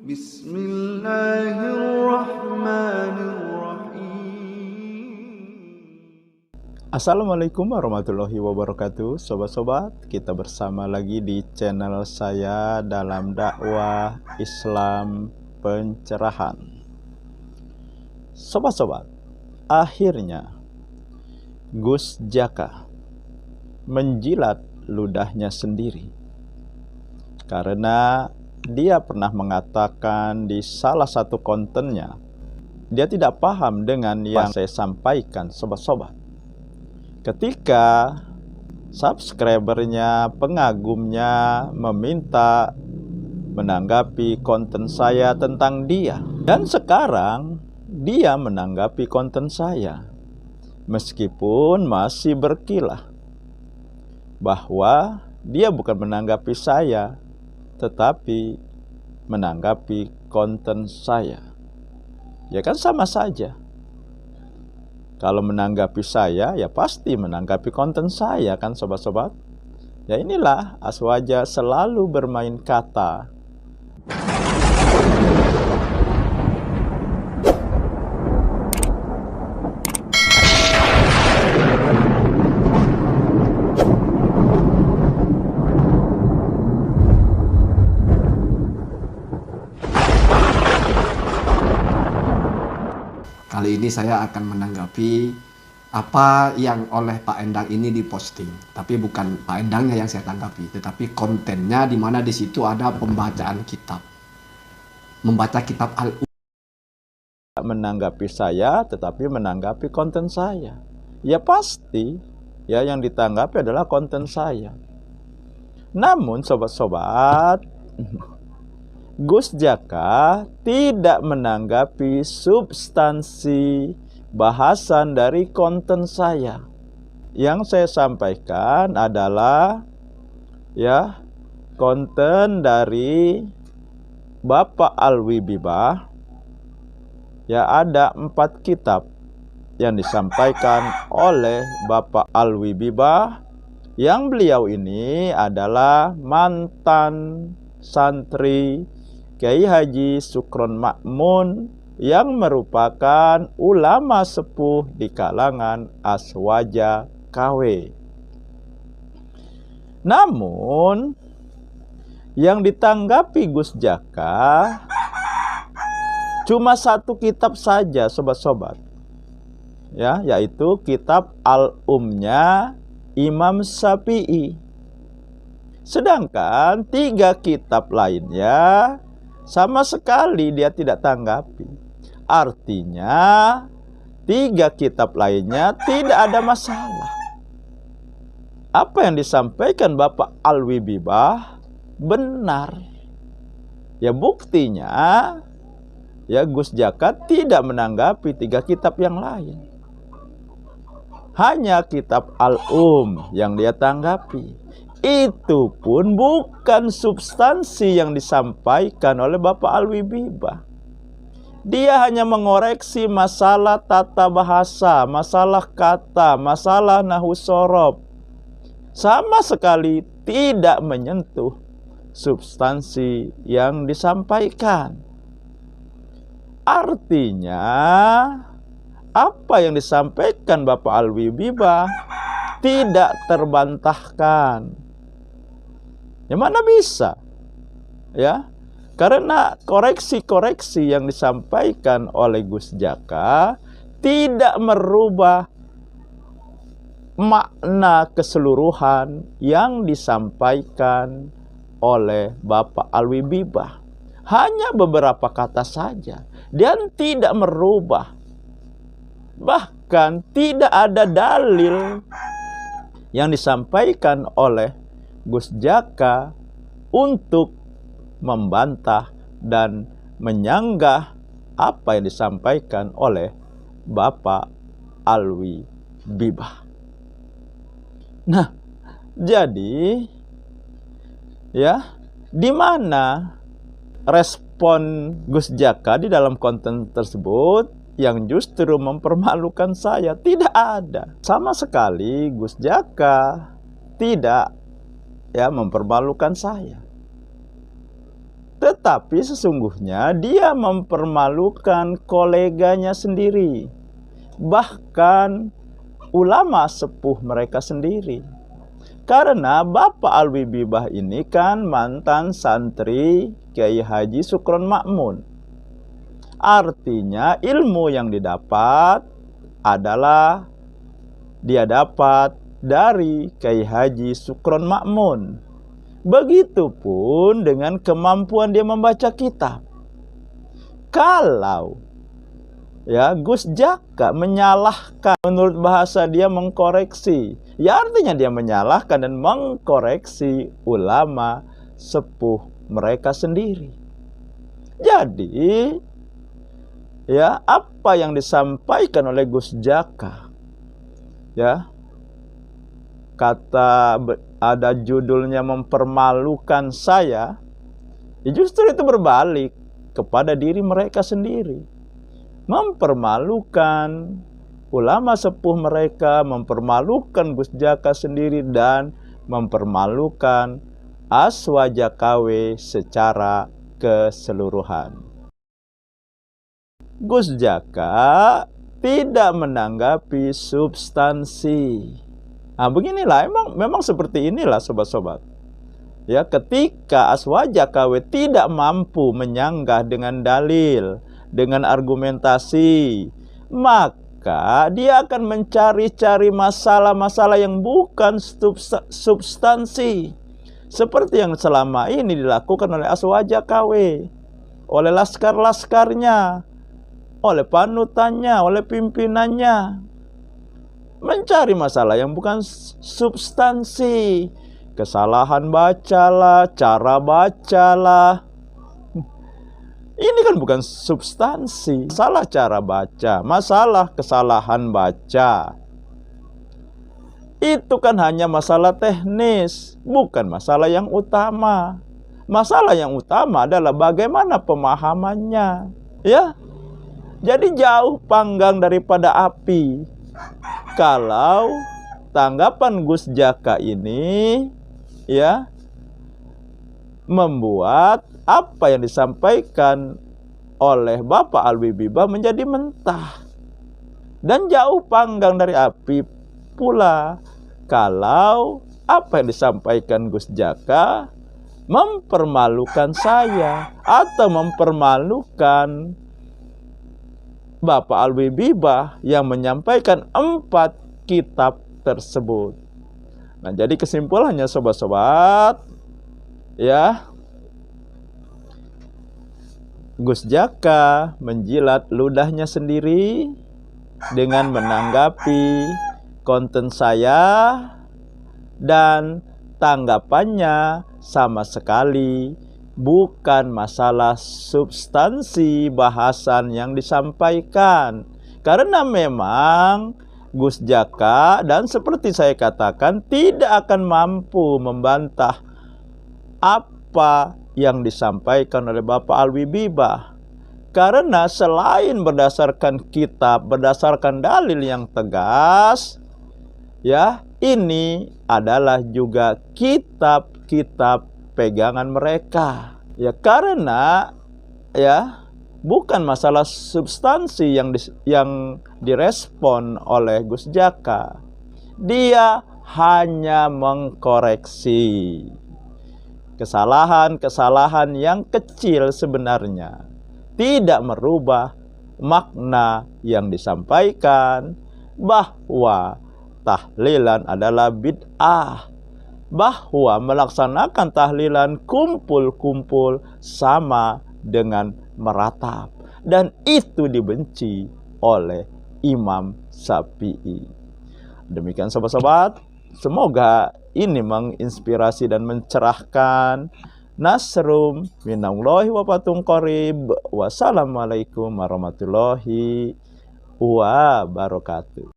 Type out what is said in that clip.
Bismillahirrahmanirrahim. Assalamualaikum warahmatullahi wabarakatuh. Sobat-sobat, kita bersama lagi di channel saya dalam dakwah Islam pencerahan. Sobat-sobat, akhirnya Gus Jaka menjilat ludahnya sendiri, karena dia pernah mengatakan di salah satu kontennya, dia tidak paham dengan yang saya sampaikan, sobat-sobat. Ketika subscribernya, pengagumnya meminta menanggapi konten saya tentang dia, dan sekarang dia menanggapi konten saya, meskipun masih berkilah bahwa dia bukan menanggapi saya, tetapi menanggapi konten saya. Ya kan sama saja. Kalau menanggapi saya, ya pasti menanggapi konten saya kan, sobat-sobat. Ya inilah Aswaja selalu bermain kata. Kali ini saya akan menanggapi apa yang oleh Pak Endang ini diposting. Tapi bukan Pak Endangnya yang saya tanggapi, tetapi kontennya, di mana di situ ada pembacaan kitab. Membaca kitab Al-Um. Menanggapi saya, tetapi menanggapi konten saya. Ya pasti, ya yang ditanggapi adalah konten saya. Namun sobat-sobat, Gus Jaka tidak menanggapi substansi bahasan dari konten saya. Yang saya sampaikan adalah ya konten dari Bapak Alwi Bibah. Ya, ada 4 kitab yang disampaikan oleh Bapak Alwi Bibah, yang beliau ini adalah mantan santri Kiai Haji Sukron Makmun, yang merupakan ulama sepuh di kalangan Aswaja KW. Namun yang ditanggapi Gus Jaka cuma 1 kitab saja, sobat-sobat. Ya, yaitu kitab Al-Umnya Imam Syafi'i. Sedangkan 3 kitab lainnya sama sekali dia tidak tanggapi. Artinya 3 kitab lainnya tidak ada masalah. Apa yang disampaikan Bapak Alwi Bibah benar. Ya buktinya, ya Gus Jaka tidak menanggapi 3 kitab yang lain. Hanya kitab Al-Um yang dia tanggapi. Itu pun bukan substansi yang disampaikan oleh Bapak Alwi Bibah. Dia hanya mengoreksi masalah tata bahasa, masalah kata, masalah nahwu shorof. Sama sekali tidak menyentuh substansi yang disampaikan. Artinya, apa yang disampaikan Bapak Alwi Bibah tidak terbantahkan. Ya mana bisa, ya, karena koreksi-koreksi yang disampaikan oleh Gus Jaka tidak merubah makna keseluruhan yang disampaikan oleh Bapak Alwi Bibah. Hanya beberapa kata saja, dan tidak merubah. Bahkan tidak ada dalil yang disampaikan oleh Gus Jaka untuk membantah dan menyanggah apa yang disampaikan oleh Bapak Alwi Bibah. Nah, jadi ya, di mana respon Gus Jaka di dalam konten tersebut yang justru mempermalukan saya? Tidak ada. Sama sekali Gus Jaka tidak ya mempermalukan saya. Tetapi sesungguhnya dia mempermalukan koleganya sendiri, bahkan ulama sepuh mereka sendiri. Karena Bapak Alwi-Bibah ini kan mantan santri Kiai Haji Sukron Makmun. Artinya ilmu yang didapat adalah dia dapat dari Kiai Haji Sukron Makmun. Begitupun dengan kemampuan dia membaca kitab. Kalau Gus Jaka menyalahkan, menurut bahasa dia mengkoreksi, ya artinya dia menyalahkan dan mengkoreksi ulama sepuh mereka sendiri. Jadi apa yang disampaikan oleh Gus Jaka, kata ada judulnya mempermalukan saya, justru itu berbalik kepada diri mereka sendiri. Mempermalukan ulama sepuh mereka, mempermalukan Gus Jaka sendiri, dan mempermalukan Aswaja KW secara keseluruhan. Gus Jaka tidak menanggapi substansi. Nah, beginilah, memang seperti inilah sobat-sobat. Ketika Aswaja KW tidak mampu menyanggah dengan dalil, dengan argumentasi, maka dia akan mencari-cari masalah-masalah yang bukan substansi, seperti yang selama ini dilakukan oleh Aswaja KW, oleh laskar-laskarnya, oleh panutannya, oleh pimpinannya. Mencari masalah yang bukan substansi. Kesalahan bacalah, cara bacalah. Ini kan bukan substansi. Salah cara baca, masalah kesalahan baca. Itu kan hanya masalah teknis, bukan masalah yang utama. Masalah yang utama adalah bagaimana pemahamannya. Jadi jauh panggang daripada api. Kalau tanggapan Gus Jaka ini membuat apa yang disampaikan oleh Bapak Alwi-Bibah menjadi mentah. Dan jauh panggang dari api pula kalau apa yang disampaikan Gus Jaka mempermalukan saya atau mempermalukan Bapak Alwi-Bibah yang menyampaikan 4 kitab tersebut. Nah, jadi kesimpulannya sobat-sobat, Gus Jaka menjilat ludahnya sendiri dengan menanggapi konten saya, dan tanggapannya sama sekali bukan masalah substansi bahasan yang disampaikan. Karena memang Gus Jaka, dan seperti saya katakan, tidak akan mampu membantah apa yang disampaikan oleh Bapak Alwi-Bibah. Karena selain berdasarkan kitab, berdasarkan dalil yang tegas, ini adalah juga kitab-kitab pegangan mereka. Karena bukan masalah substansi yang direspon oleh Gus Jaka. Dia hanya mengkoreksi kesalahan-kesalahan yang kecil sebenarnya, tidak merubah makna yang disampaikan bahwa tahlilan adalah bid'ah, bahwa melaksanakan tahlilan kumpul-kumpul sama dengan meratap, dan itu dibenci oleh Imam Syafi'i. Demikian sobat-sobat, semoga ini menginspirasi dan mencerahkan. Nasrum minallahi wa fathun qarib. Wassalamualaikum warahmatullahi wabarakatuh.